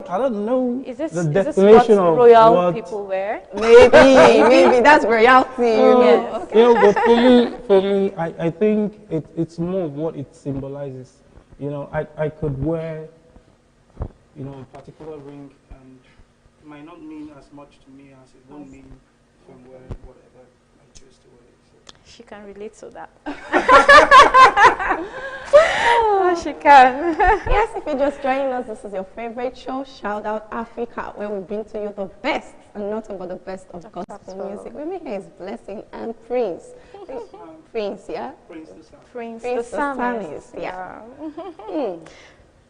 I don't know Is this the what definition of royal what people wear? Maybe that's royalty. Yes. Okay. you know, but for me, I think it's more of what it symbolizes. You know, I could wear, you know, a particular ring, and it might not mean as much to me as it will mean if I'm wearing whatever I choose to wear. So. She can relate to that. Oh, she can. Yes, if you're just joining us, this is your favorite show, Shout Out Africa, where we bring to you the best and not about the best of gospel music. With me here is Blessing and Prince. Prince, yeah? Prince the the Psalmist. Psalmist, yeah.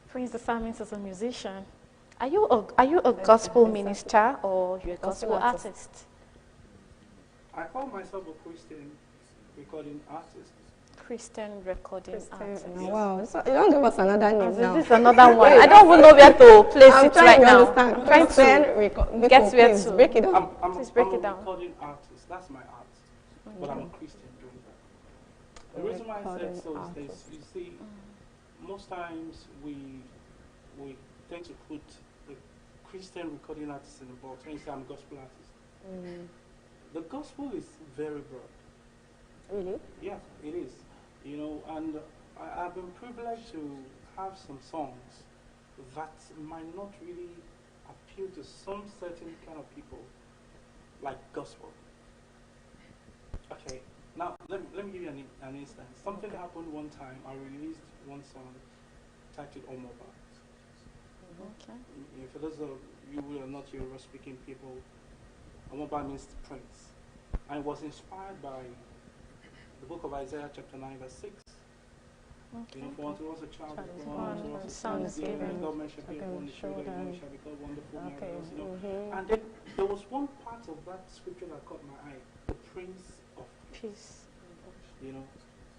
Prince the Psalmist is a musician. Are you a gospel minister or you're a gospel artist? I call myself a Christian recording artist. Christian recording artist. Wow, so you don't give us another name now. This is another one. I don't even know where to place it right now. I'm trying to get where to break it down. Please break it down. I'm a recording artist. That's my art. But I'm a Christian doing that. The reason why I said so is this. You see, most times we tend to put the Christian recording artist in the box when you say I'm a gospel artist. The gospel is very broad. Really? Yeah, it is. You know, and I've been privileged to have some songs that might not really appeal to some certain kind of people, like gospel. Okay, now let me give you an instance. Something happened one time. I released one song titled Omoba. Okay. For those of you who are not Yoruba-speaking people, Omoba means prince. And it was inspired by the book of Isaiah chapter 9 verse 6. Okay. You know, for unto us a child is born, born, unto us a son is given, and government shall be upon his shoulder, his name shall be called Wonderful Okay. Marvelous, you know. And then there was one part of that scripture that caught my eye, the Prince of Peace. You know.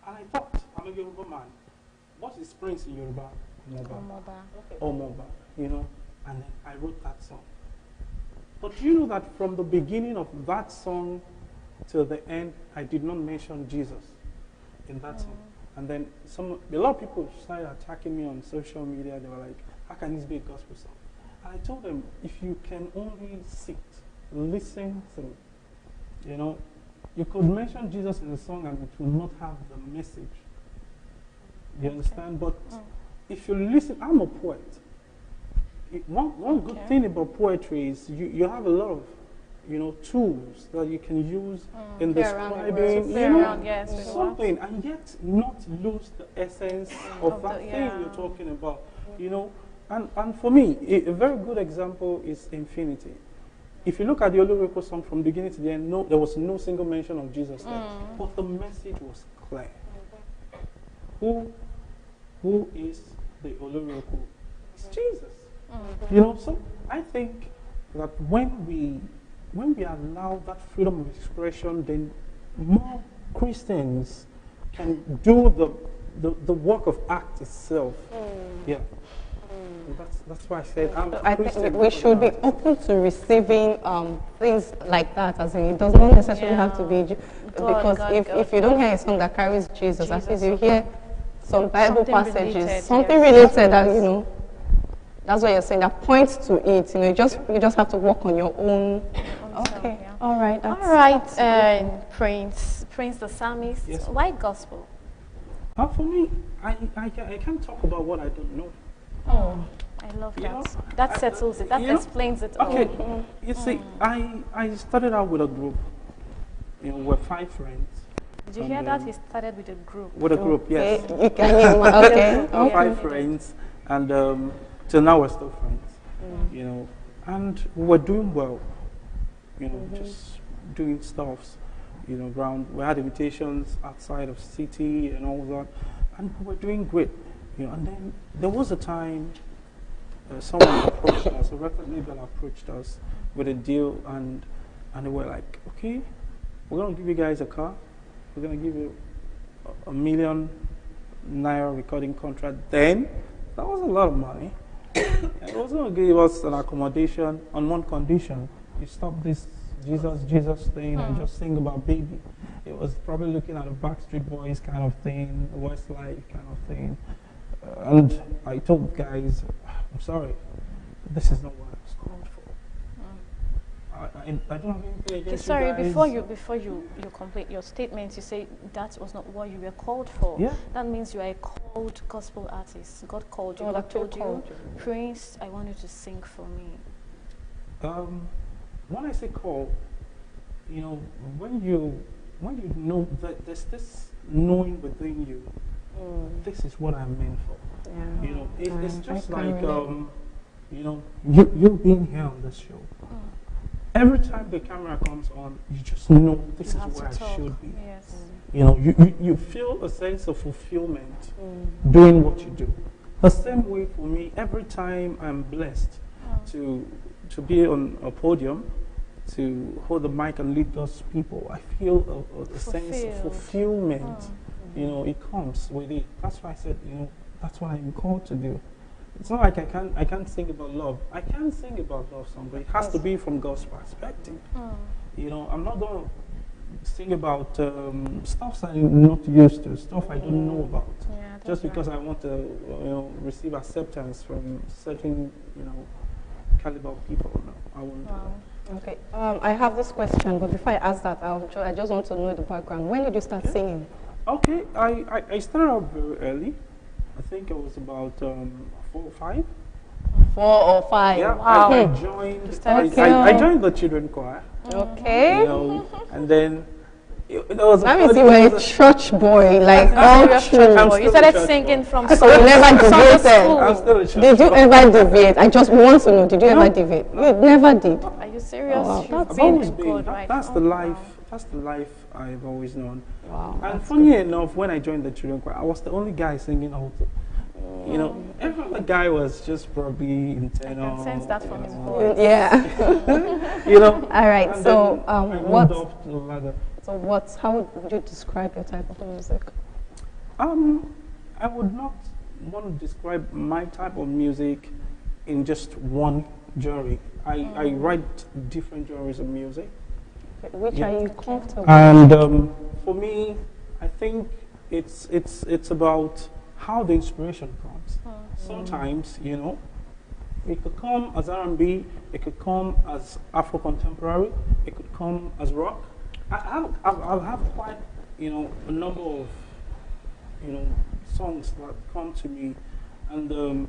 And I thought, I'm a Yoruba man. What is Prince in Yoruba? Omoba. You know. And then I wrote that song. But you know that from the beginning of that song till the end, I did not mention Jesus in that song. And then a lot of people started attacking me on social media. They were like, how can this be a gospel song? And I told them, if you can only sit, listen through, you know, you could mention Jesus in the song and it will not have the message. You understand? But if you listen, I'm a poet. One good thing about poetry is you have a lot of, you know, tools that you can use in describing, you know, something, and yet not lose the essence of that thing you're talking about, you know. And for me, a very good example is Infinity. If you look at the Olureko song from beginning to the end, there was no single mention of Jesus there, but the message was clear. Who is the Olureko? It's Jesus. You know, so I think that when we allow that freedom of expression, then more Christians can do the work of act itself. Yeah. That's why I said I think we should be open to receiving things like that, as in it does not necessarily have to be because if you don't hear a song that carries Jesus, at least you hear some Bible passages, something related that, you know, that's what you're saying, that points to it. You know, you just have to work on your own. Okay, all right. All right, Prince the Psalmist. Yes. Why gospel? For me, I can't talk about what I don't know. Oh, I love that. know, that settles it. That explains it all. Okay, you see, I started out with a group. You know, we're 5 friends. Did you hear that? He started with a group. With a group, yes. You can hear one. Okay. 5 friends, and till now we're still friends. You know, and we're doing well. You know, just doing stuffs. You know, around. We had invitations outside of city and all that, and we're doing great. You know, and then there was a time someone approached us, a record label approached us with a deal, and they were like, okay, we're going to give you guys a car. We're going to give you a ₦1 million recording contract. Then, that was a lot of money. It was going to give us an accommodation on one condition. You stop this Jesus thing and just sing about baby. It was probably looking at a Backstreet Boys kind of thing, Westlife kind of thing. And I told guys, I'm sorry, this is not what I was called for. I don't have anything against Sorry, you guys. before you complete your statement, you say that was not what you were called for. Yeah. That means you are a called gospel artist. God called you. God God told called you, Prince, I want you to sing for me. When I say call, you know, when you know that there's this knowing within you, this is what I'm meant for. Yeah. You know, it's just like you know, you being here on this show. Every time the camera comes on, you just know this is where I should be. Yes. You know, you feel a sense of fulfillment doing what you do. The same way for me, every time I'm blessed to be on a podium, to hold the mic and lead those people, I feel a sense of fulfillment. You know, it comes with it. That's why I said, you know, that's what I'm called to do. It's not like I can't sing about love. I can sing about love song, but it has to be from God's perspective. You know, I'm not going to sing about stuff I'm not used to, stuff I don't know about, just because I want to, you know, receive acceptance from certain, you know, caliber of people. No, I won't do that. Okay, I have this question, but before I ask that, I just want to know the background. When did you start singing? Okay, I started out very early. I think I was about 4 or 5. 4 or 5. Yeah, Wow. I joined the children choir. Okay. You know, and then it was. That means you were a church boy, like all true. You started singing from So you never deviated. I'm still a church Did you boy. ever deviate? I just want to know. Did you ever deviate? You never did. Are you serious? Oh, wow. You've I've been always with been. God, right? That's the Oh, life. wow. That's the life I've always known. Wow. And funny enough, when I joined the children choir, I was the only guy singing alto. You know, every other guy was just probably internal. I can sense that from his know. voice. Yeah. You know. All right. And So, then I moved what? up the ladder. So, how would you describe your type of music? I would not want to describe my type of music in just one genre. I write different genres of music. Which are you comfortable with? And for me, I think it's about how the inspiration comes. Sometimes, you know, it could come as R&B, it could come as Afro contemporary, it could come as rock. I'll have quite, you know, a number of, you know, songs that come to me, and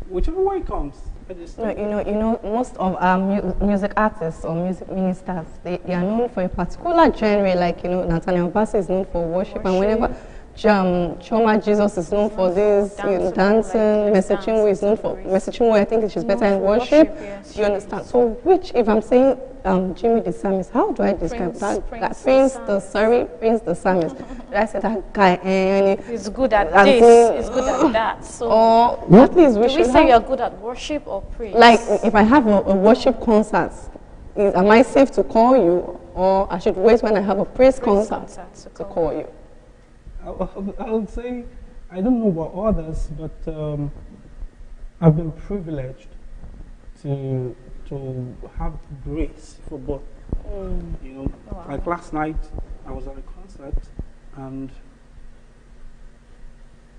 whichever way it comes, I just. No, you know, most of our music artists or music ministers, they are known for a particular genre. Like, you know, Nathaniel Bassey is known for worship, and whenever Choma Jesus is known for this, dancing. Mercy Chinwe is known for Mercy Chinwe. I think she's better in worship. Yes, You understand? So, if I'm saying Jimmy the Psalmist, how do I describe that? Prince the Psalmist. Did I say that guy? He's good at this. He's good at that. So, or at least do we say you're good at worship or praise? Like, if I have a worship concert, am I safe to call you, or I should wait when I have a praise concert to call you? I would say, I don't know about others, but I've been privileged to have grace for both. You know, like last night, I was at a concert, and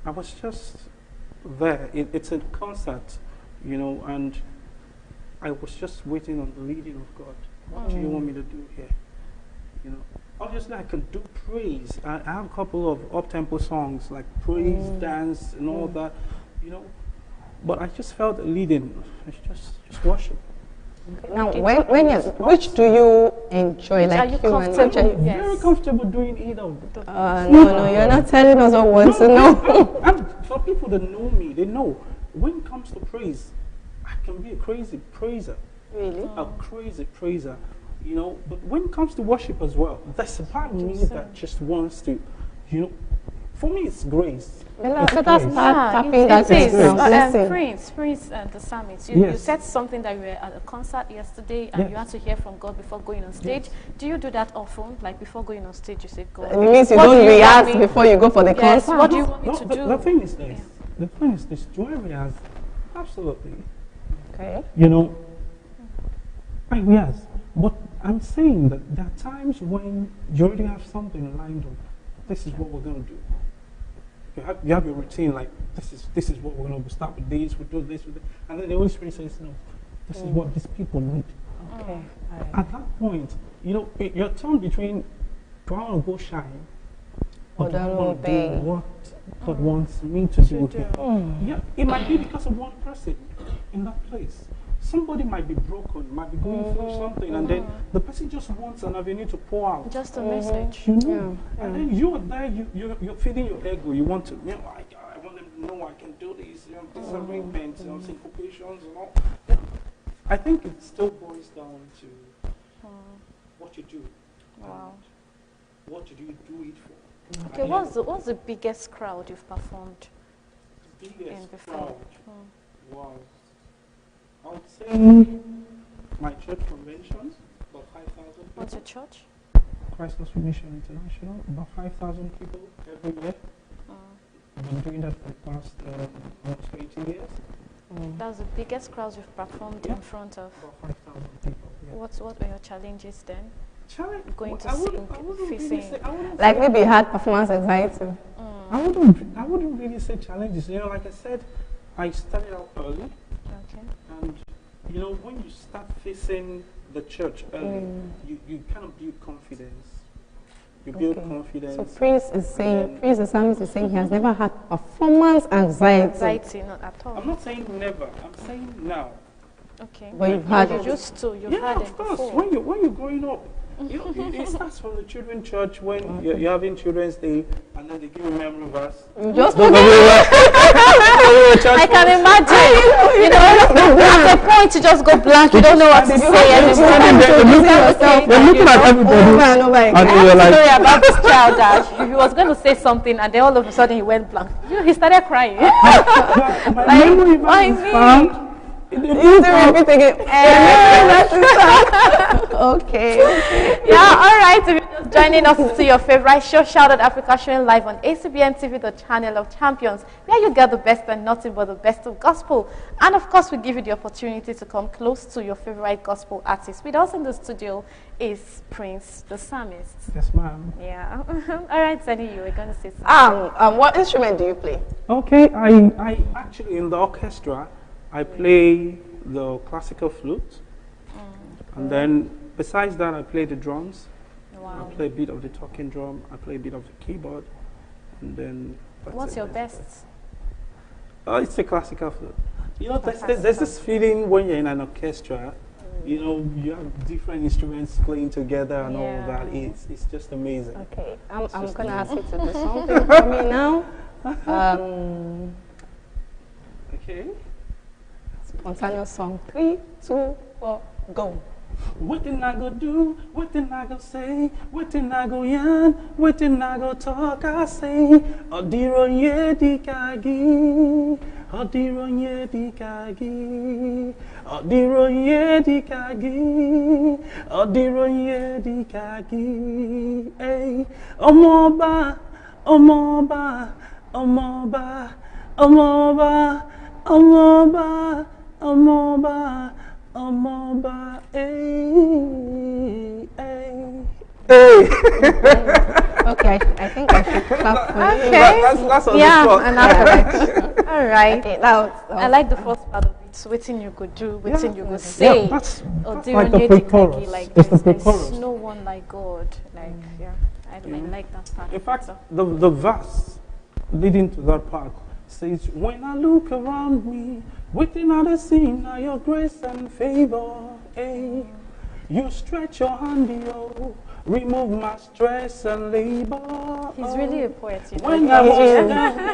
I was just there. It's a concert, you know, and I was just waiting on the leading of God. What do you want me to do here? You know, obviously I can do praise. I have a couple of up-tempo songs like praise, dance, and all that, you know. But I just felt a leading. It's just worship. Okay. Now, which do you enjoy? Like, are you comfortable? I'm very comfortable doing either. No, you're not telling us what we want to know. And for people that know me, they know when it comes to praise, I can be a crazy praiser. Really? A crazy praiser, you know. But when it comes to worship as well, there's a part of me that just wants to, you know. For me, it's grace. Let us start tapping that is. now. Prince, the Psalmist. You Yes. said something that you were at a concert yesterday, and you had to hear from God before going on stage. Yes. Do you do that often? Like before going on stage, you say, God. It means you what don't do you react want me- before you go for the Yes, concert. what do you want me to do? The thing is this. The thing is this. Do I realize? Absolutely. Okay. You know, yes. But I'm saying that there are times when you already have something lined up. This is what we're going to do. you have your routine, like this is what we're going to start with this, we do this, and then the Holy Spirit says, no, this is what these people need. Okay. At that point, you're torn between, do I want to go shine, or do I want to do what God wants me to do here? Yeah, it might be because of one person in that place. Somebody might be broken, might be going through something, and then the person just wants an avenue to pour out. Just a message. And then you're there, you're feeding your ego. You want to, I want them to know I can do this, these arrangements, syncopations and all. I think it still boils down to what you do. Wow. What do you do it for? Okay, what's the biggest crowd you've performed Biggest before? crowd? Wow. I would say my church conventions, about 5,000 people. What's your church? Christ Gospel Mission International, about 5,000 people every year. I've been doing that for the past almost 20 years. That's the biggest crowd you've performed in front of. About 5,000 people. Yeah. What were your challenges then? Going to sing, facing. Like maybe you had performance anxiety. I wouldn't really say challenges. Like I said, I started out early. Okay. And when you start facing the church early, you kind of build confidence. You build confidence. So Prince the psalmist is saying he has never had performance anxiety. Anxiety, not at all. I'm not saying never. I'm saying now. Okay. But you've had it. You used to. You've had it of course. before. When you're growing up, it starts from the children's church when you're having Children's Day, and then they give you a memory verse. Just I can imagine. At a point you just go blank. You don't know what to say anymore. They're looking at everybody. And you're like, story about this child that he was going to say something, and then all of a sudden he went blank. He started crying. my memory verse is found. Repeat again. Okay. Yeah, all right. If you're just joining us to your favorite show, Shout Out Africa, showing live on Acbn TV, the channel of champions, where you get the best and nothing but the best of gospel. And of course, we give you the opportunity to come close to your favorite gospel artist. With us in the studio is Prince the psalmist. Yes, ma'am. Yeah. All right, Zenny, you were going to say something. What instrument do you play? Okay, I actually in the orchestra, I play the classical flute, and then besides that, I play the drums. Wow. I play a bit of the talking drum. I play a bit of the keyboard, and then. What's your best? It's a classical flute. There's this feeling when you're in an orchestra. You have different instruments playing together and all that. It's just amazing. Okay, I'm going to ask you to do something for me now. Okay. Spontaneous song. 3, 2, 4, go. What did I go do? What did I go say? What did I go yarn? What did I go talk? I say, Odironye dikagi, Odironye dikagi, Odironye dikagi, Odironye dikagi. Hey, Omoba, Omoba, Omoba, Omoba, Omoba, Omoba. Okay, I think I should clap for you. Okay. That's on yeah, the spot. and after all right. Okay, I like the first part of it. Waiting you could do, waiting you could say. Yeah, that's like the pre-chorus. There's pre-chorus. no one like God. I like that part. In fact, the verse leading to that part says, when I look around me, waiting at the scene of your grace and favor, hey, you stretch your hand, yo, remove my stress and labor. He's really a poet. When I was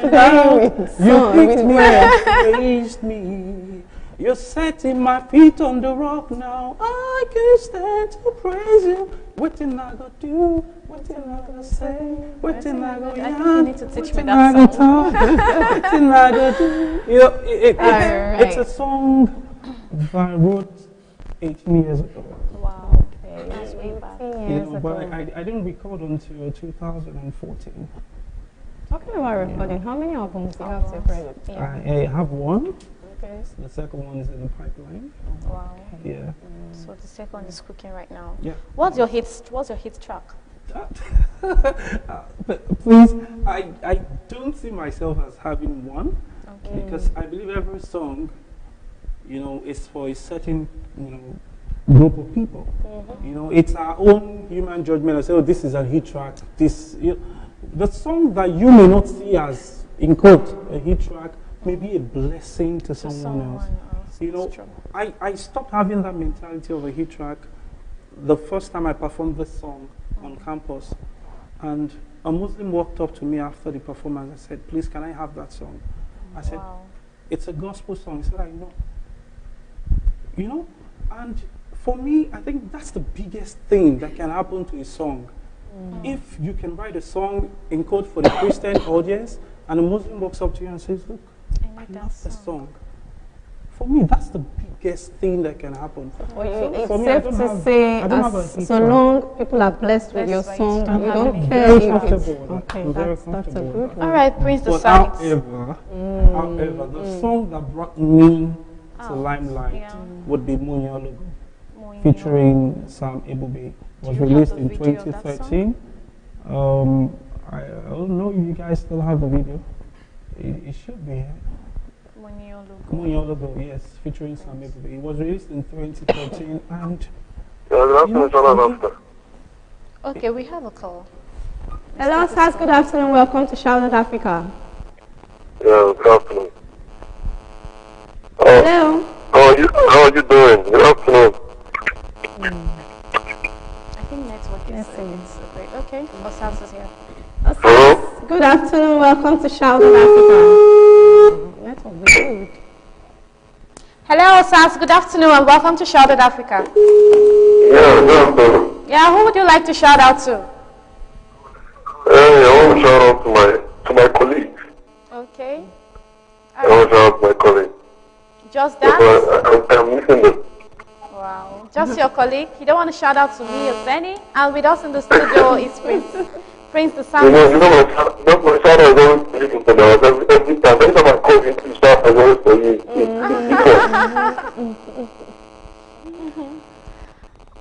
down, you picked me up, raised me. You're setting my feet on the rock now. I can stand to praise you. What did I go do? What did I go say? What did I go yarn? You need to teach me that song. What did I go do? It's a song that I wrote 18 years ago. Wow. Okay. That's way back. But I didn't record until 2014. Talking about recording, how many albums do you have to credit? I have one. Okay. The second one is in the pipeline. Wow. Yeah. So the second is cooking right now. Yeah. What's your hit track? Please, I don't see myself as having one, because I believe every song, is for a certain, group of people. It's our own human judgment. I say, oh, this is a hit track. The song that you may not see as, in quote, a hit track, may be a blessing to someone else. I stopped having that mentality of a hit track the first time I performed this song on campus, and a Muslim walked up to me after the performance and said, please, can I have that song? I said, it's a gospel song. He said, I know. And for me, I think that's the biggest thing that can happen to a song. If you can write a song in code for the Christian audience, and a Muslim walks up to you and says, look, I love the song. For me, that's the biggest thing that can happen. It's safe to say, so long people are blessed with your song, you don't care if it's... Okay, that's a good one. All right, Prince the Psalmist. However, the song that brought me to limelight would be Munyologo, featuring Sam Ebube. It was released in 2013. I don't know if you guys still have the video. It should be. Munyologo, yes, featuring Sam Ebube. It was released in 2013, and okay, we have a call. Hello, Sas. Good afternoon. Welcome to Shouted Africa. Yeah, good afternoon. Hello. How are you doing? Good afternoon. I think network is great. Okay, Osas is here. Hello? Good afternoon. Welcome to Shouted Africa. Network is good. Hello, Osas. Good afternoon and welcome to Shouted Africa. Yeah, good afternoon. Yeah, who would you like to shout out to? I want to shout out to my colleague. Okay. I want to shout out to my colleague. Just that? I'm missing them. Wow. Just your colleague? You don't want to shout out to me or ZENNY? And with us in the studio is Prince the Psalmist. My shout out is always listen to them. Every time I call you to shout, I always for you.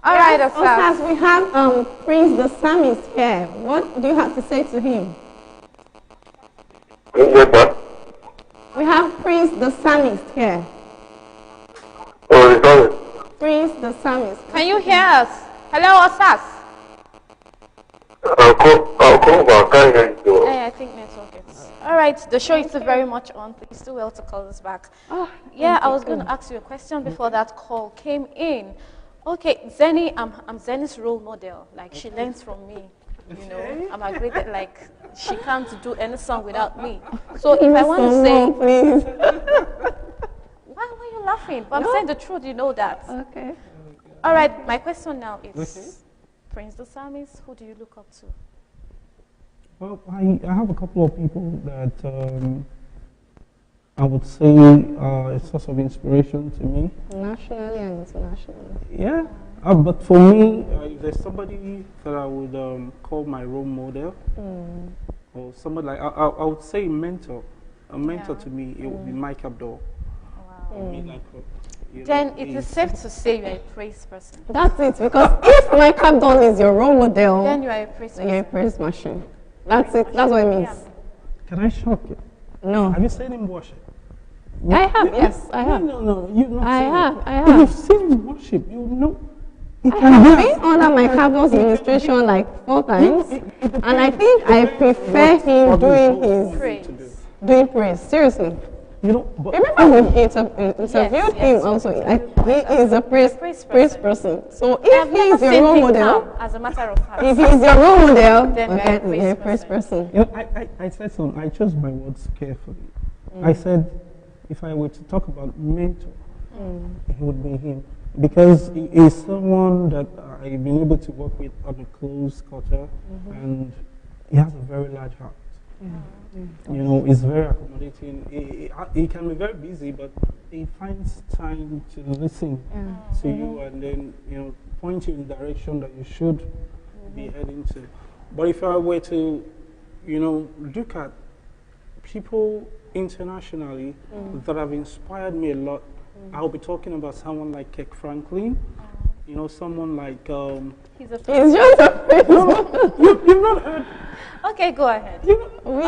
All right, Osas. We have Prince the Psalmist here. What do you have to say to him? We have Prince the Psalmist here. Oh, the Psalmist. Prince the Psalmist. Can you hear us? Hello, Osas. I'll call back. I can't hear you. I think network is. All right, the show is still very much on. Please do well to call us back. Yeah, I was going to ask you a question before that call came in. Okay, ZENNY, I'm ZENNY's role model. Like, she learns from me. I'm agreed that, like, she can't do any song without me. So if I want to say... please. Why are you laughing? But I'm saying the truth, you know that. Okay. All right, my question now is, Prince the Psalmist, who do you look up to? Well, I have a couple of people that I would say a source of inspiration to me. Nationally and internationally. Yeah, but for me, if there's somebody that I would call my role model, or somebody like, I would say a mentor to me, it would be Mike Abdul. Wow. Then it is safe to say you're a praise person. That's it, because if Mike Abdul is your role model, then you are a praise person. You're a praise machine. That's it, that's what it means. Can I shock you? No. Have you seen him worship? I have, yes, I have. No, you've not seen him. I have. If you've seen him worship, you know. I have been under Mike Abdul's administration like 4 times, and I think I prefer him doing praise. Seriously. Remember we interviewed him also. He is a praise person. So if he is your role model, as a matter of fact, if he is your role model, then you're a praise person. I said something. I chose my words carefully. I said, if I were to talk about mentor, it would be him. Because he is someone that I've been able to work with on a close quarter, and he has a very large heart. He's very accommodating. He can be very busy, but he finds time to listen to you and then, point you in the direction that you should be heading to. But if I were to, look at people internationally that have inspired me a lot, I'll be talking about someone like Kirk Franklin, you know, someone like He's a It's just a phrase. you've not heard. Okay, go ahead. We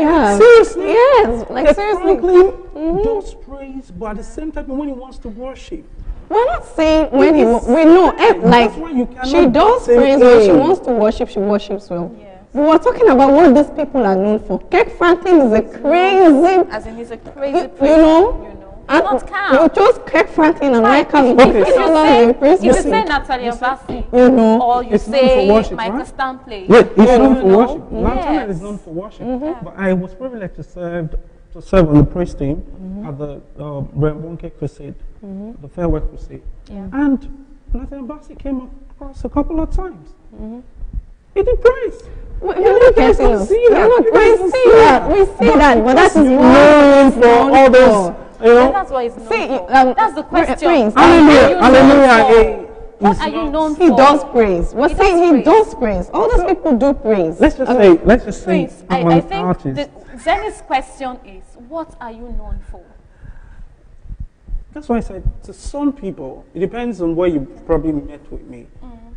have. Seriously? Yes, like seriously. Franklin does praise, but at the same time, when he wants to worship, We're not saying when we know, like, that's why you cannot she does say, praise when she wants to worship, she worships well. Yes. We were talking about what these people are known for. Kirk Franklin is a crazy, As in, he's a crazy you person. know. And not calm. You chose Kirk Franklin and I can't Okay, If you so say Natalia Bassi, you know, or you it's known for say worship, Michael right? Stanley, yeah, it's known for know? worship. Lantana is known for worship. But I was privileged to serve on the praise team at the Rembonke Crusade, the Farewell Crusade. Yeah. And Nathan Bassi came across a couple of times. He did praise. You're not guys getting don't us. see that. We see that. We see that. But that is known for all those, you And know. that's what he's known See, for. That's the question. Prince, Hallelujah, What are you known hallelujah. for? What are you known for? he does praise. We're He does saying he praise. does praise. All those people do praise. Let's just say, Prince, I'm I an think artist. Zenny's question is, what are you known for? That's why I said to some people, it depends on where you probably met with me.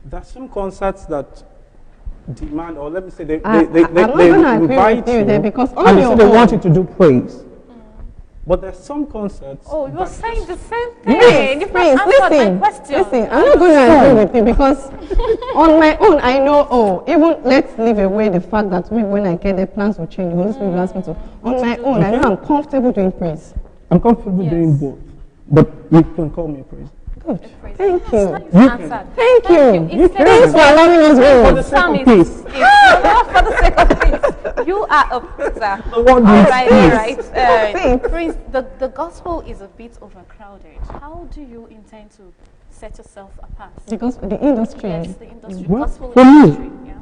There are some concerts that demand, or let me say, they I'm not going to agree invite with you there because and they say they want you to do praise. But there's some concerts. Oh, you're saying the same thing. Yes, You've Prince, not answered listen, my question. listen, I'm not going to agree with you because on my own, I know, even let's leave away the fact that maybe when I get there, plans will change. The Holy Spirit will ask me to. On my own, I know I'm comfortable doing praise. I'm comfortable doing both, but you can call me a praise. Good. Praise. Thank Yes, you. that is answered. Thank you. It's Thanks for allowing us For the to. sake Sam of is, peace. not for the sake of peace. You are a praiser. The one All who right, speaks. all right. Thanks. Prince, the gospel is a bit overcrowded. How do you intend to set yourself apart? Because the industry. Yes, the industry, Well, gospel for me, industry. Yeah.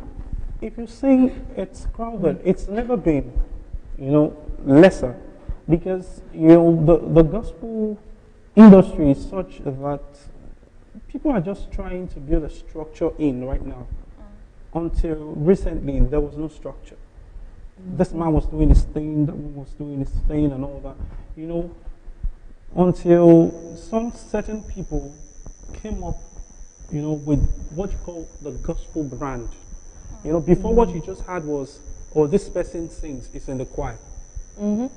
If you say it's crowded, it's never been, lesser, because the gospel industry is such that people are just trying to build a structure in right now. Until recently, there was no structure. This man was doing his thing, that one was doing his thing, and all that. Until some certain people came up, with what you call the gospel brand. Before what you just had was, this person sings, it's in the choir. And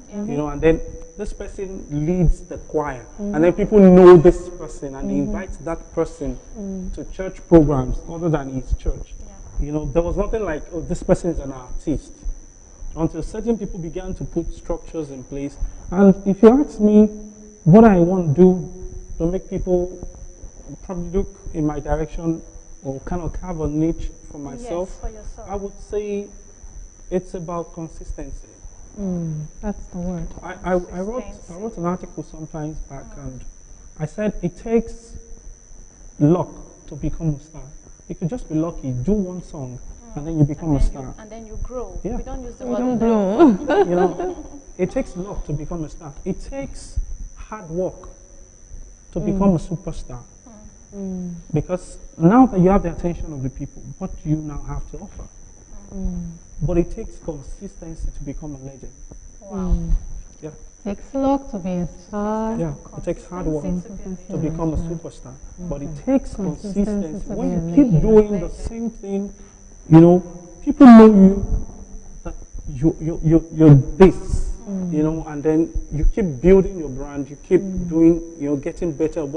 then this person leads the choir, and then people know this person, and they invite that person to church programs other than his church. There was nothing like, this person is an artist, until certain people began to put structures in place. And if you ask me what I want to do to make people probably look in my direction or kind of carve a niche for myself, Yes, for yourself. I would say it's about consistency. That's the word. I wrote an article sometimes back, and I said it takes luck to become a star. You could just be lucky, do one song, and then you become a star. And then you grow. Yeah. We don't use the We word don't grow. blow. It takes luck to become a star. It takes hard work to become a superstar. Because now that you have the attention of the people, what do you now have to offer? But it takes consistency to become a legend. Wow. Yeah, Takes luck to be a star. yeah. It takes hard work to become a superstar. But it takes Consistency consistency. to When be you a keep legend. doing the same thing, people know you, that you're this. And then you keep building your brand, you keep doing, getting better at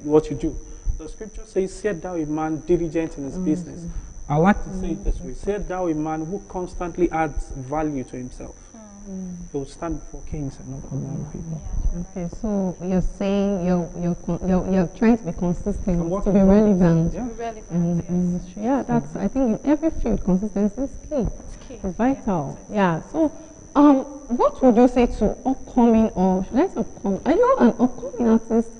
what you do. The scripture says, "Set thou a man diligent in his business." I like to say it this way: "Set thou a man who constantly adds value to himself. He will stand before kings and not ordinary people." Okay, so you're saying you're trying to be consistent, I'm to working be on it. relevant Yeah. Really in the industry. Yeah, that's, I think in every field, consistency is key. key. It's vital. Yeah. So, what would you say to upcoming, or should I say upcoming? Are you an upcoming artist?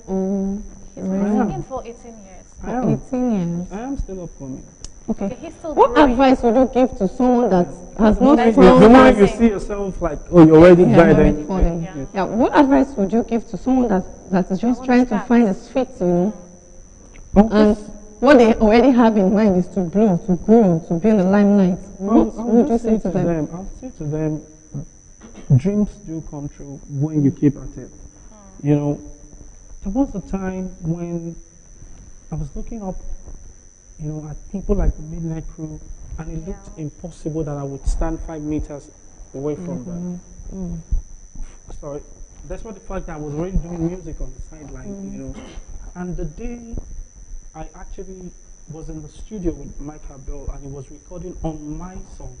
He's been singing for 18 years. I am. 18 years. I am still upcoming. Okay. Okay, he's still What growing. advice would you give to someone that has not That's The found moment you amazing. see yourself like, you're already Yeah, there, already then falling. Yeah. Yeah. What advice would you give to someone that is just trying to find his feet, and what they already have in mind is to blow, to grow, to be in the limelight? What would you say to them? I'll say to them, dreams do come true when you keep at it. There was a time when I was looking up, at people like the Midnight Crew, and it looked impossible that I would stand 5 meters away from them. So despite the fact that I was already doing music on the sideline, and the day I actually was in the studio with Mike Abel and he was recording on my song,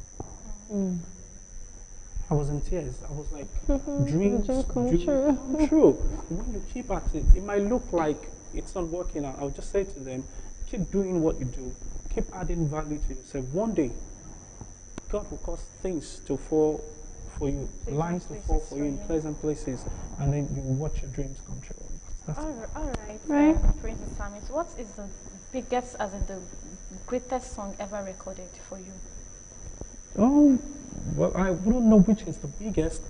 I was in tears. I was like, dreams come true. When you keep at it, it might look like it's not working out. I'll just say to them, keep doing what you do. Keep adding value to yourself. One day, God will cause things to fall for you, lines to fall for you in pleasant places, and then you watch your dreams come true. All right. Prince Samis, what is the biggest, as in the greatest song ever recorded for you? Oh, well, I wouldn't know which is the biggest,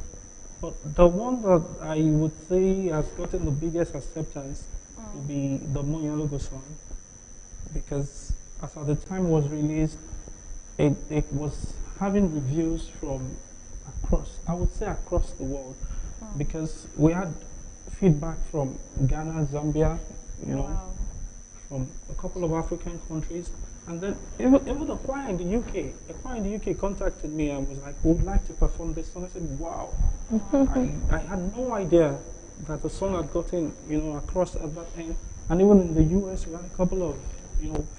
but the one that I would say has gotten the biggest acceptance would be the MOHD song, because as at the time it was released, it was having reviews from across the world, because we had feedback from Ghana, Zambia, from a couple of African countries. And then even the choir in the UK, contacted me and was like, we would like to perform this song. I said, wow. I had no idea that the song had gotten, across at that end. And even in the US, we had a couple of,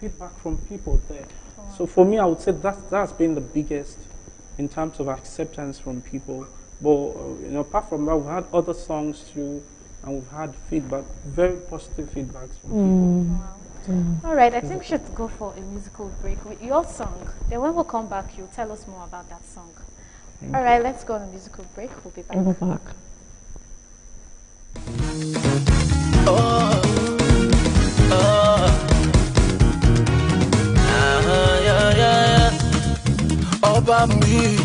feedback from people there. So for me, I would say that's been the biggest in terms of acceptance from people. But, apart from that, we've had other songs too, and we've had feedback, very positive feedbacks from people. Wow. All right, I think we should go for a musical break with your song. Then when we come back, you'll tell us more about that song. All right, let's go on a musical break. We'll be back. We'll be back. Ọba mi,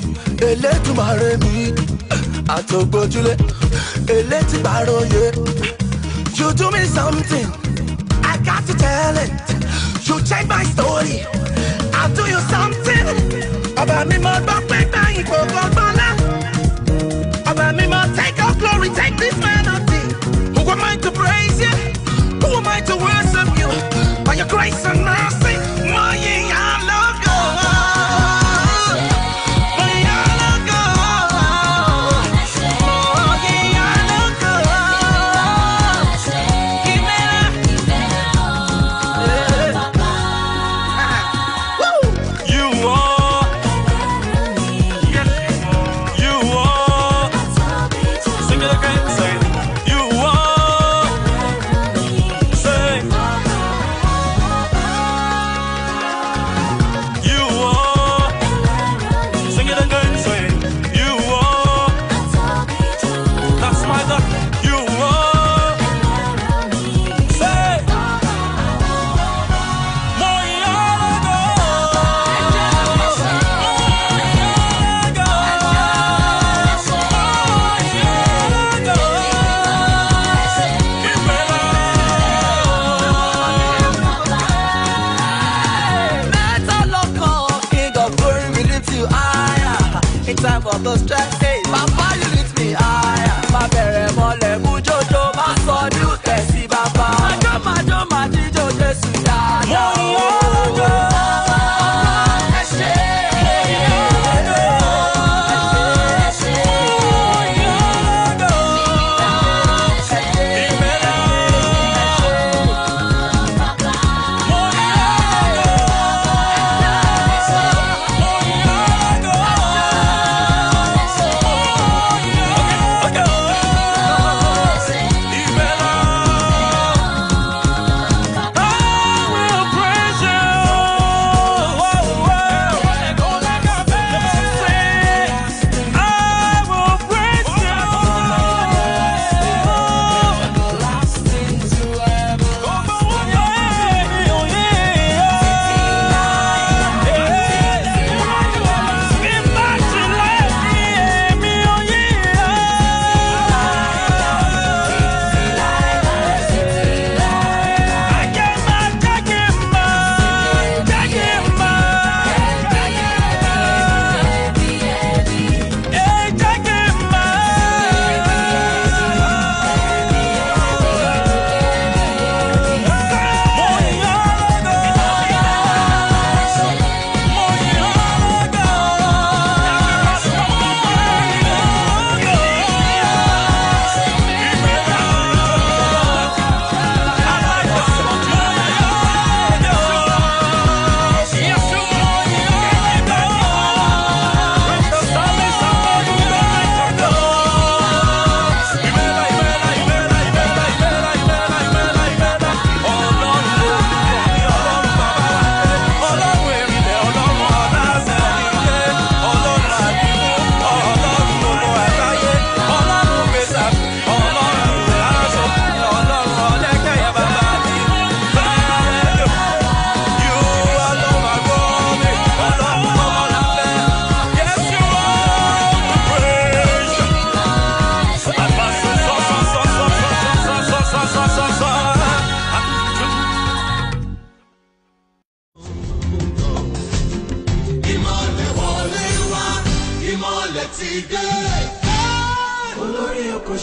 Elédùmarè mi, àtògbójúlé, elétìbáróyè. You do me something, I got to tell it. You change my story, I'll do you something. Ọba mi mo gbọ́ pé gbẹ̀yìn gbogbo gbọ́lá. Ọba mi mo take your glory, take this melody. Who am I to praise you? Who am I to worship you? By your grace and mercy, my I love you.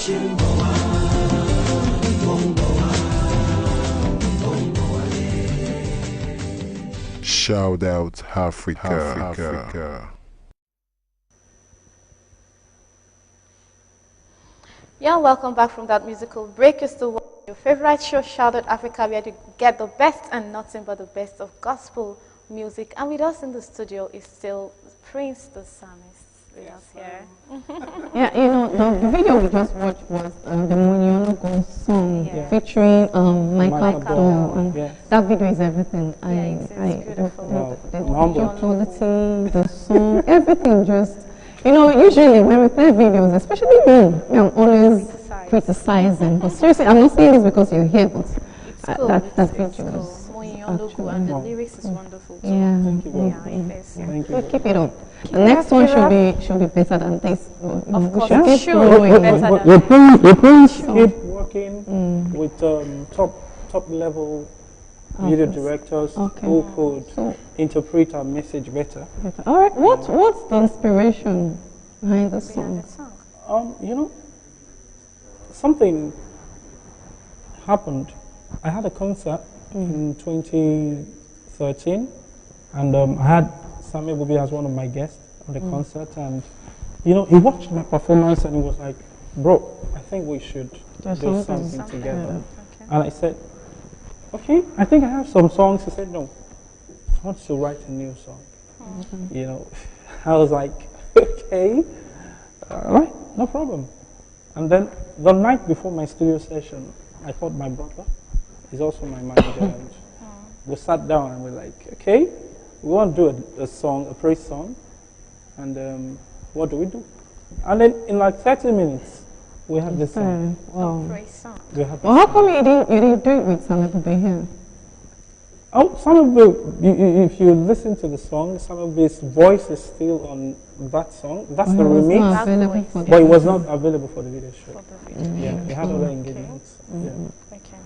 Shout out Africa. Yeah, welcome back from that musical break. You're still watching your favorite show, Shout Out Africa, where you get the best and nothing but the best of gospel music. And with us in the studio is still Prince the Psalmist with us here. Yeah, you know, the video we just watched was the Munyonogo song featuring Michael Abdul. And that video is everything. It's beautiful. The quality, the song, everything just... You know, usually when we play videos, especially me, I'm always criticizing. But seriously, I'm not saying this because you're here, but that video is cool. And the lyrics is wonderful too. Yeah. Thank you. Thank you. Keep it up. The next one should be better than this. Of course, we should be better than this. Keep working with top level video directors who could interpret our message better. All right. What's the inspiration behind the song? You know, something happened. I had a concert in 2013, and I had Samuel Bubi as one of my guests on the concert, and you know, he watched my performance and he was like, "Bro, I think we should do something together." And I said, "Okay, I think I have some songs." He said, "No, I want to write a new song." You know, I was like, "Okay, all right, no problem." And then the night before my studio session, I called my brother. He's also my manager. And we sat down and we're like, "Okay, we want to do a song, a praise song. And what do we do?" And then in like 30 minutes, we have this song. Wow. Praise song. Well, how come you didn't do it with Samuel Bubi here? Oh, Samuel Bubi, if you listen to the song, Samuel Bubi's voice is still on that song. That's the remix. Not available for But it was not available for the video shoot. Yeah, we had other engagements. Yeah. Okay.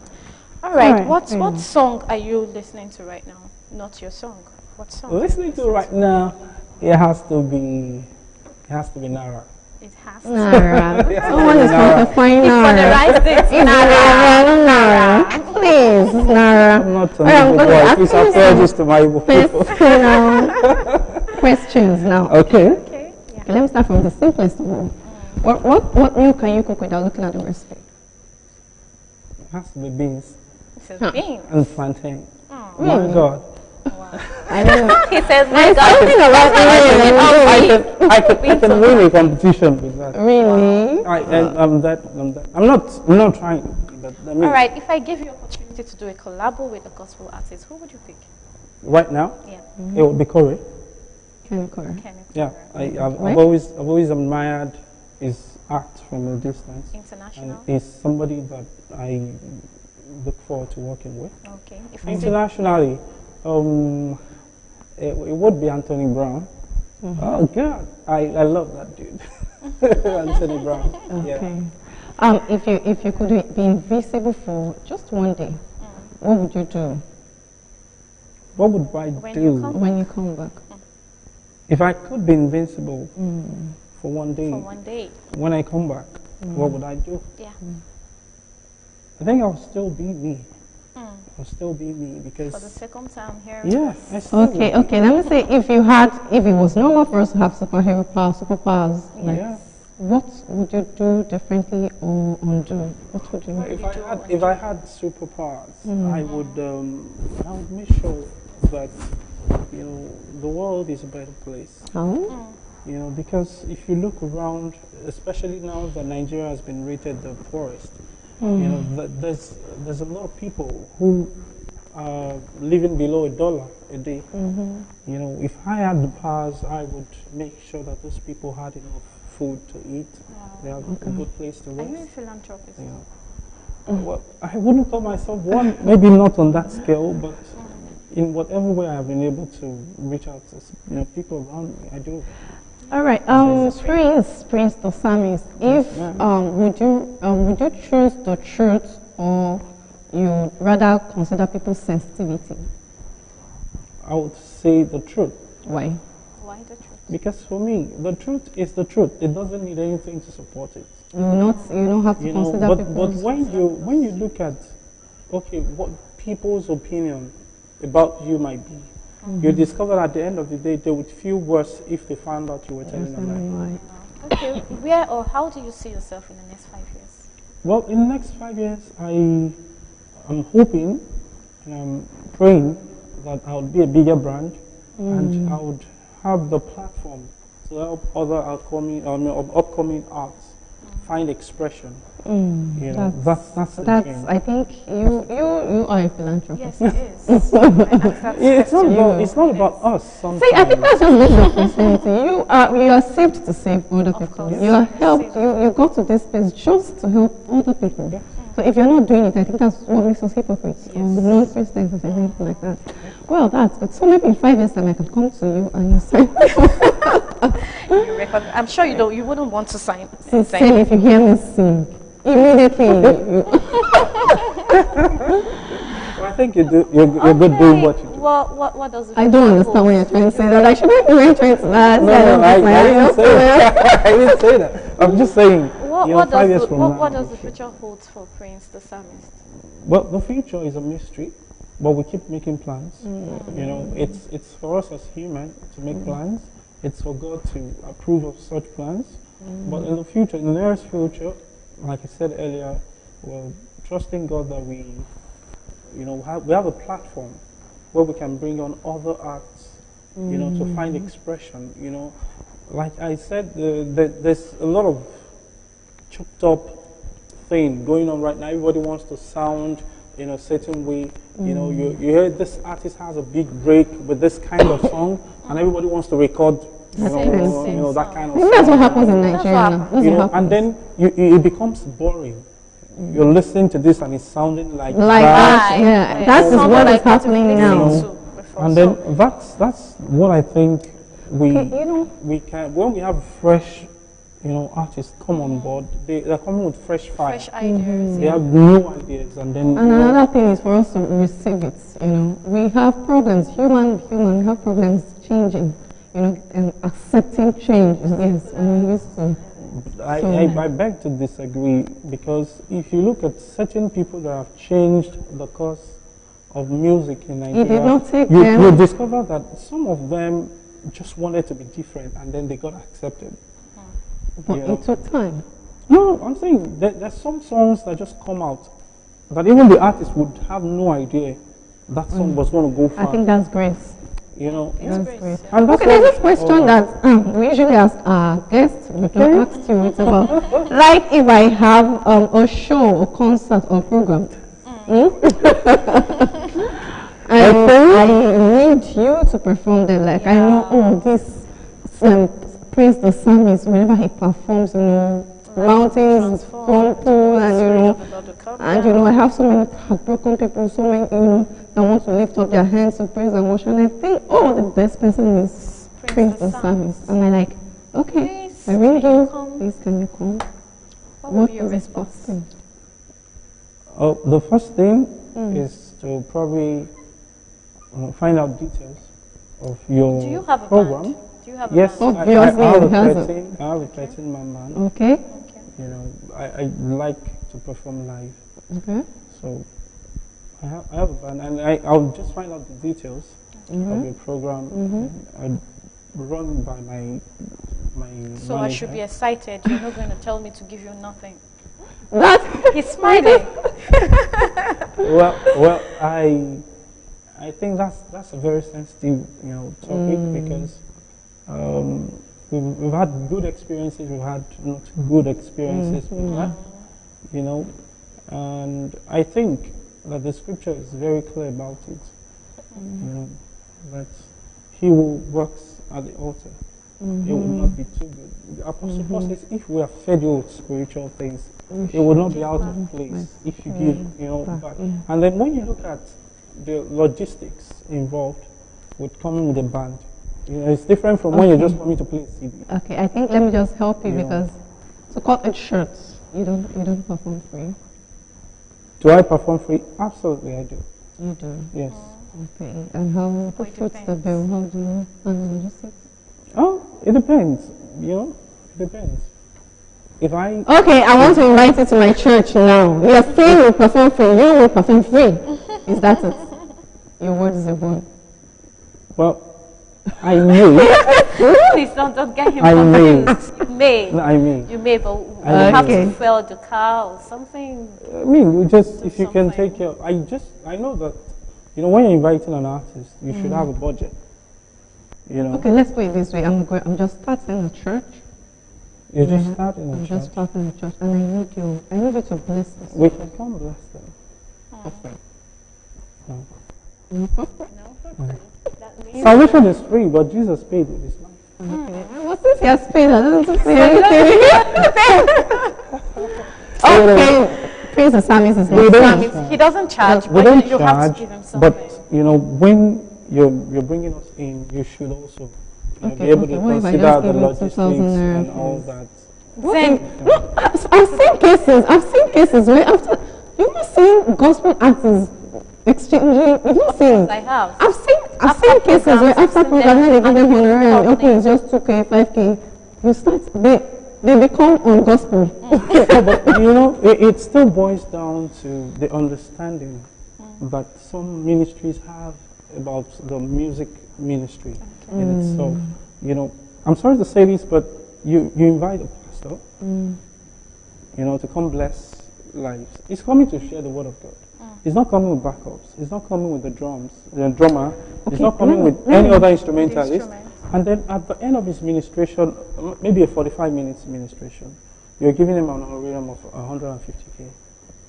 All right. What song are you listening to right now? Not your song. What song? Listening to right now, it has to be Nara. It has to. Nara. Someone is going to find For the Nara. right things, Nara. Nara. Please, Nara. I'm not an Igbo boy. Please apologize to my Igbo people. Questions now. Okay. Okay. Yeah. Let me start from the simplest one. What meal can you cook without looking at the recipe? It has to be beans It says beans. and plantain. Really? My God. I don't know. He says, my God. Something about I can win a competition with that. Really? I'm not trying. But I mean, All right. If I give you opportunity to do a collabo with a gospel artist, who would you pick? right now, Yeah. it would be Corey. Kenny Corey. Yeah, I've always admired his art from a distance. International. And he's somebody that I look forward to working with. Okay. If I say Internationally, it would be Anthony Brown. Oh God, I love that dude, Anthony Brown. Okay. Yeah. If you could be invisible for just one day, what would you do? What would I do when you come back? if I could be invincible for one day? for one day. When I come back, what would I do? Yeah. I think I'll still be me. I'll still be me because For the second time here. yes, I still Okay, will. okay. Let me say, if it was normal for us to have superpowers, like, Yeah. what would you do differently or undo? What would you? If I had superpowers, I would make sure that the world is a better place. How? Because if you look around, especially now that Nigeria has been rated the poorest, there's a lot of people who are living below $1 a day. If I had the powers, I would make sure that those people had enough food to eat. They have a good place to Are you a rest. philanthropist? Well, I wouldn't call myself one, maybe not on that scale, but in whatever way I've been able to reach out to people around me, I do. All right, Prince the Psalmist. If would you choose the truth or you rather consider people's sensitivity? I would say the truth. Why? Why the truth? Because for me, the truth is the truth. It doesn't need anything to support it. You don't have to consider but people. But when you look at, okay, what people's opinion about you might be, you discover at the end of the day they would feel worse if they found out you were telling them Right. Okay, where or how do you see yourself in the next 5 years? Well, in the next 5 years, I'm hoping and I'm praying that I would be a bigger brand and I would have the platform to help other upcoming arts find expression. You know, that's the dream. I think you are a philanthropist. Yes, it is. It's not about us. Sometimes. See, I think that's just the opportunity. You are saved to save other people. You are helped. You go to this place just to help other people. Yeah. So if you're not doing it, I think that's what makes us hypocrites or non-Christians or anything like that. Well, that's good. So maybe in 5 years' time, I can come to you and you say, I'm sure you don't. You wouldn't want to sign. Sincerely, if you hear me sing, immediately. I think you're good doing what you do. What does the I don't understand what you're trying to say. That I shouldn't be really trying to that. No, I didn't say that. I didn't say that. I'm just saying. What does the future hold for Prince the Psalmist? Well, the future is a mystery, but we keep making plans. You know, it's for us as humans to make plans. It's for God to approve of such plans. But in the future, in the nearest future, like I said earlier, we're trusting God that we have a platform where we can bring on other arts, you know, to find expression. You know, like I said, there's a lot of chopped up thing going on right now. Everybody wants to sound in a certain way. You know, you hear this artist has a big break with this kind of song, and everybody wants to record. You know, that kind of. That's what happens in Nigeria. You know, and then it becomes boring. You're listening to this and it's sounding like that. Yeah, that is what is happening now. And then that's what I think we can, when we have fresh, you know, artists come on board, they're coming with fresh fire. Fresh ideas. They have new ideas, and then. And another thing is for us to receive it. You know, we have problems. Human, we have problems changing. You know, and accepting change. Yes, we used to. I beg to disagree, because if you look at certain people that have changed the course of music in Nigeria, it did not take you discover that some of them just wanted to be different and then they got accepted. But it took time. No, I'm saying there's some songs that just come out that even the artist would have no idea that song was going to go far. I think that's grace. You know, that's great. Okay, there's this question that we usually ask our guests. We can ask you. It's about, like, if I have a show, or concert, or program, I need you to perform them. Like, I know, this Prince the Psalmist, whenever he performs, you know, mountains crumple, and I have so many heartbroken people, so many, that want to lift up their hands to praise and worship. And I think, the best person is Prince the Psalmist. And I'm like, okay, I ring you, please can you come? What will be your response? The first thing is to probably find out details of your Do you have a program. band? Do you have a Yes, band? I have a 13-man band. Okay. You know, I like to perform live. Okay. So I have a band, and I'll just find out the details of your program. I'll run by my So manager. I should be excited. You're not going to tell me to give you nothing. That He's smiling. well, I think that's a very sensitive, topic, because we've had good experiences, we've had not good experiences with that, and I think that the scripture is very clear about it, that he who works at the altar, it will not be too good. The Apostle Paul says, if we are fed you with spiritual things, it will not be out of place if you give, back. And then when you look at the logistics involved with coming with a band, it's different from when you're just coming to play a CD. Okay, I think let me just help you, because to cut it short, you don't perform free. Do I perform free? Absolutely, I do. You do? Yes. Okay, and who foots the bill? How do you handle logistics? Oh, it depends. You know, it depends. If I Okay, I want to invite you to my church now. You're saying you perform free. You will perform free. Is that it? Your word is your bond. well, I may. Please don't get him I may. confused. You may. No, I may. You may, but you I have may. to fill the car or something. I mean, you just Do if you can something. take care. I know that when you're inviting an artist, you should have a budget. You know, Okay, let's put it this way. I'm just starting a church. you're just starting a I'm church. just starting a church, and I need you to bless this. We can come bless them. offering. No. No. That means Salvation is free, but Jesus paid with his life. Well, since he has paid, I don't say anything. Okay. Praise the psalmist is We not don't psalmist. he doesn't charge, We but don't you have to charge, give him something. but when you're bringing us in, you should also be able to What if I consider just the give you logistics 2,000 naira and all that. Then, No, I've seen cases where after you've not seen gospel artists exchanging. You've not seen. I have. I've seen cases where after program when they give them honorarium, and okay, it's just 2K, 5K. You start they become on gospel. No, but it still boils down to the understanding that some ministries have about the music ministry in itself. I'm sorry to say this, but you invite a pastor, to come bless lives. He's coming to share the word of God. He's not coming with backups. He's not coming with the drummer. He's not coming with any other instrumentalist. And then at the end of his ministration, maybe a 45 minutes ministration, you're giving him an honorarium of 150K.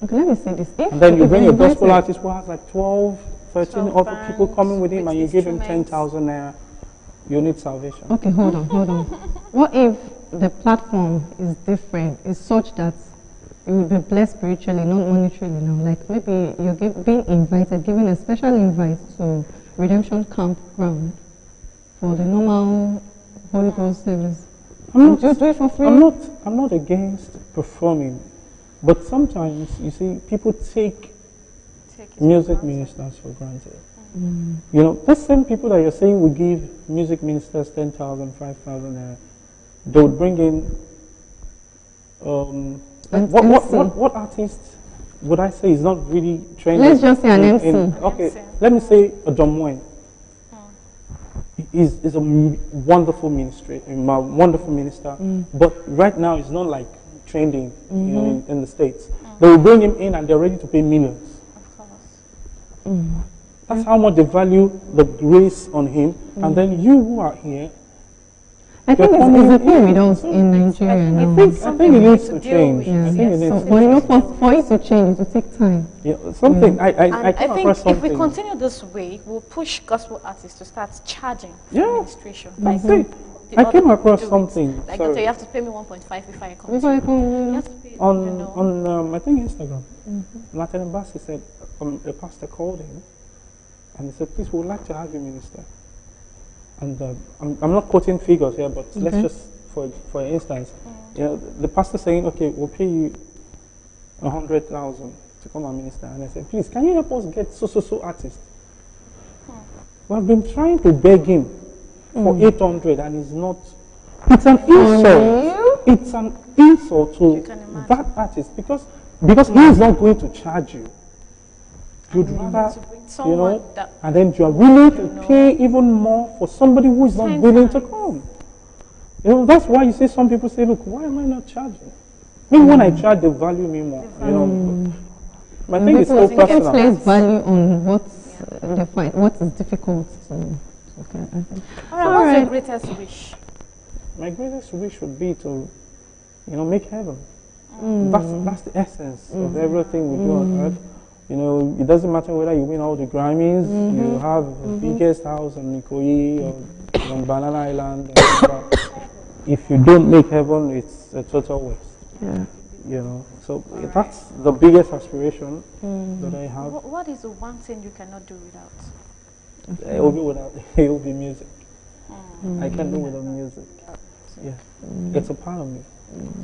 Okay, let me say this. And then you bring a gospel invited- artist who has like 12, 13 other people coming with him, with and you give him instruments. 10,000 naira. You need salvation. Okay, hold on. What if the platform is different? It's such that you will be blessed spiritually, not monetarily now. Like maybe you're being invited, given a special invite to Redemption Campground for the normal Holy Ghost service. I'm Just do it for free. I'm not against performing, but sometimes you see people take music ministers for granted. The same people that you're saying would give music ministers 10,000, 5,000, they would bring in what artist would I say is not really trained? Let's just say an MC. Okay, let me say a John Wayne. Is a wonderful minister, but right now he's not like trained in the States. They will bring him in and they're ready to pay millions. of course. That's how much they value the grace on him. And then you who are here, I think it's a thing with us in Nigeria now. I think it needs to change. Yeah. I think it needs But for it to change, it will take time. something. I And I came think across if something. we continue this way, we'll push gospel artists to start charging for Yeah. administration. That's Like it. the I other came people across do it. something. Like, Sorry. okay, you have to pay me 1.5 before I come. Before I come, You have to pay, on I think Instagram, Latin Embassy said a pastor called him and he said, "Please, we would like to have you minister." And I'm not quoting figures here, but let's just for instance, the pastor saying, "Okay, we'll pay you 100,000 to come and minister," and I said, "Please, can you help us get so artist?" Well, I've been trying to beg him for 800, and he's not. It's an insult. It's an insult to can imagine. that artist because he is not going to charge you. You'd rather, to bring someone that and then you are willing to pay even more for somebody who is not willing to come. That's why you see some people say, "Look, why am I not charging?" Maybe when I charge, they value me more. But I think it's so people personal. place value on what is difficult to. Okay. All right, what's your greatest wish? My greatest wish would be to, make heaven. That's the essence of everything we do on earth. It doesn't matter whether you win all the Grammys, you have the biggest house in Nikoyi or on Banana Island. If you don't make heaven, it's a total waste. So that's the biggest aspiration that I have. What is the one thing you cannot do without? It will be music. I can't do without music. Yeah, it's a part of me.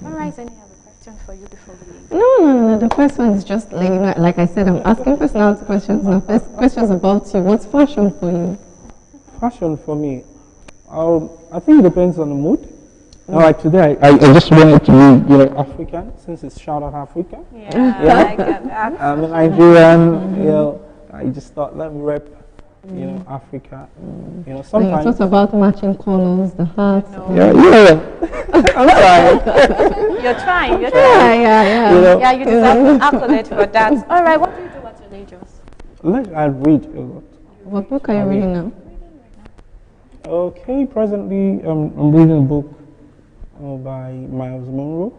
All right, any other question for you before we leave? No. The question is just like I said, I'm asking personality questions. Now, questions about you. What's fashion for you? Fashion for me, I think it depends on the mood. Like today, I just wanted to read, African, since it's Shout Out Africa. Yeah, I get that. I'm a Nigerian, I just thought, let me rep, Africa. Sometimes. And you talked about matching colors, the hearts. Yeah. I'm trying. You're trying. Yeah. You deserve an accolade for that. All right, what do you do at your leisure? I read a lot. What book are you reading now? Okay, presently I'm reading a book by Miles Monroe.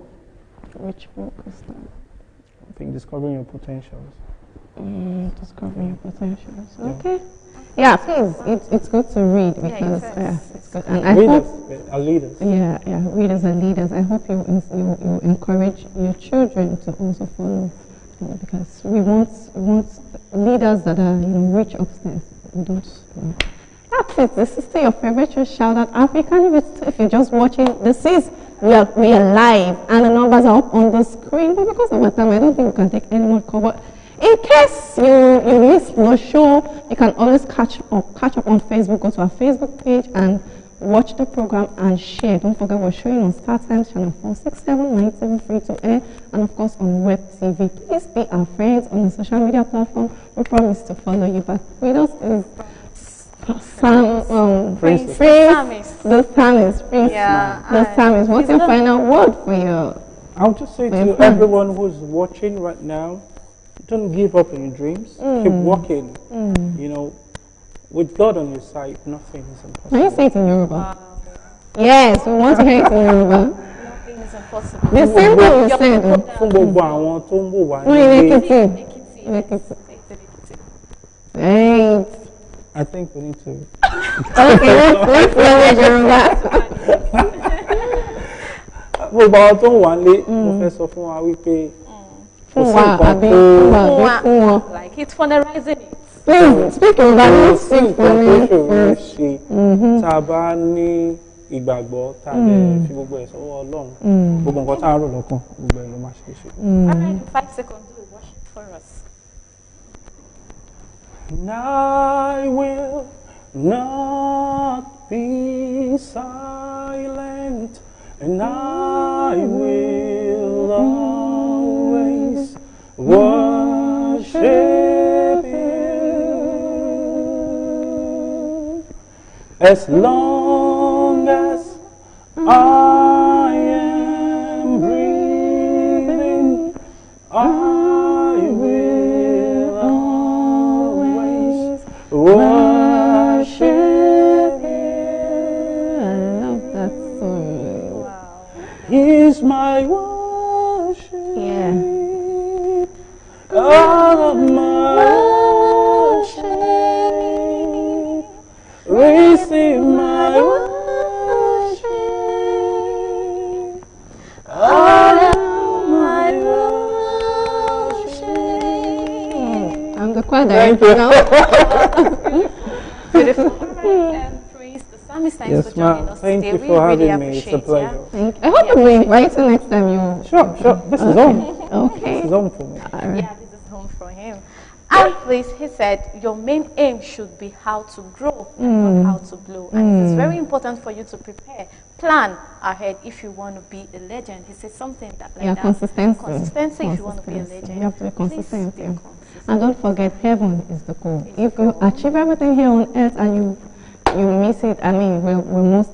Which book is that? I think Discovering Your Potentials. Discovering Your Potentials. Okay. Yeah, please. It's good to read because it's good. And I readers hope are leaders. Yeah, readers are leaders. I hope you encourage your children to also follow, because we want leaders that are rich upstairs. We don't. That's it. This is still your favorite show, Shout Out Africa. If you're just watching, we are live and the numbers are up on the screen. But because of my time, I don't think we can take any more cover. In case you missed the show, you can always catch up on Facebook. Go to our Facebook page and watch the program and share. Don't forget we're showing on StarTimes channel 467, free to air, and of course on Web TV. Please be our friends on the social media platform. We promise to follow you back. With us is Prince. The psalmist. The psalmist. What's your final word for you? I'll just say to everyone who's watching right now, don't give up on your dreams. Keep walking. With God on your side, nothing is impossible. Can you say it in Yoruba? Yes, we want to hear it in Yoruba. Nothing is impossible. The same thing you said. Right. I think we need to. Okay, let's learn Yoruba. Gbogbo àwọn tó ń wà lé, mo fẹ́ sọ fún wa wípé like it's fundraising it. Please speak Yoruba. Let's speak for me first. Tá a bá ní ìgbàgbọ́, tá a lè fi gbogbo ẹ̀ sọ́wọ́ Ọlọ́run, gbogbo nǹkan tá a rò lọ́kàn, gbogbo ẹ̀ ló máa ṣe é ṣe. All right, 5 seconds, do a worship for us. And I will not be silent, and I will always worship you as long as I am breathing. I will always worship you. I love that song. Wow. Here's my worship. Yeah. All of my worship. Receive my worship. All of my worship. I'm the choir director now. Beautiful. And praise the psalmist. Thanks for joining us Thank today. you We for really having me. It's a appreciate pleasure. Thank you. I hope you'll invite you next time you. Sure. This is home. Okay. This is home for me. All right. Yeah, this is home for him. And please, he said, your main aim should be how to grow and not how to blow. And it is very important for you to prepare, plan ahead if you want to be a legend. He said something like that. Consistency. Consistency if you want to be a legend. You have to be consistent. Please be Yeah. consistent. And don't forget, heaven is the goal. If you achieve everything here on earth and you miss it, I mean, we're most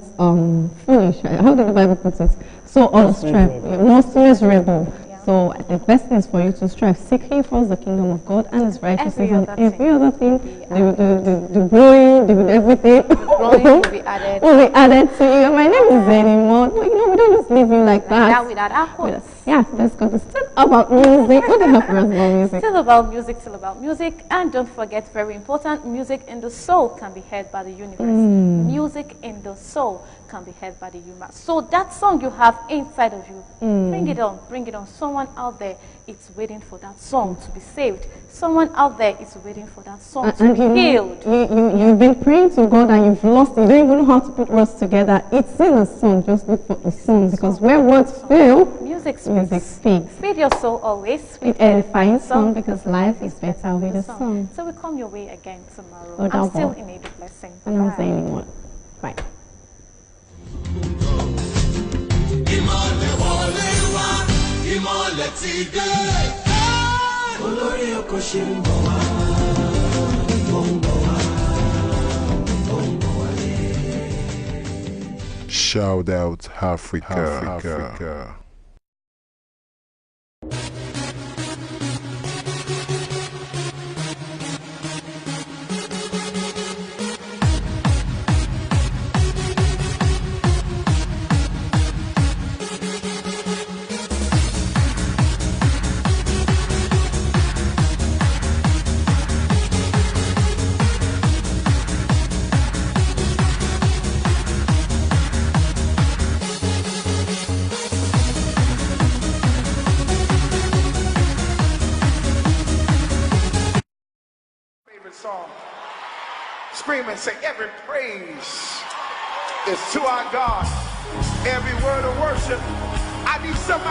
foolish. How did the Bible put it? So unstrive, most miserable. So the best thing is for you to strive. Seek ye first the kingdom of God and His righteousness, and every other thing, the growing, everything Growing will be added. will be added to you. My name is ZENNY. We don't just leave you like that. Without our quotes. Yeah, let's go. It's still about music. What do you have for us about music? Still about music. And don't forget, very important, music in the soul can be heard by the universe. Music in the soul can be heard by the universe. So that song you have inside of you, bring it on. Someone out there is waiting for that song to be saved. Someone out there is waiting for that song to be healed. You've been praying to God and you've lost it. You don't even know how to put words together. It's in a song. Just look for a song, because where words fail, music speaks. Feed your soul always with edifying song, because life is better with a song. So we come your way again tomorrow. Oh, I'm still in a blessing. I'm not saying anymore. Bye. ìmọ̀lẹ̀ ti dé. Olórí oko ṣe ń bọ̀ wá. Ó ń bọ̀ wá. Ó ń bọ̀ wálé. Shout out Africa. Song. Scream and say, every praise is to our God. Every word of worship. I need somebody.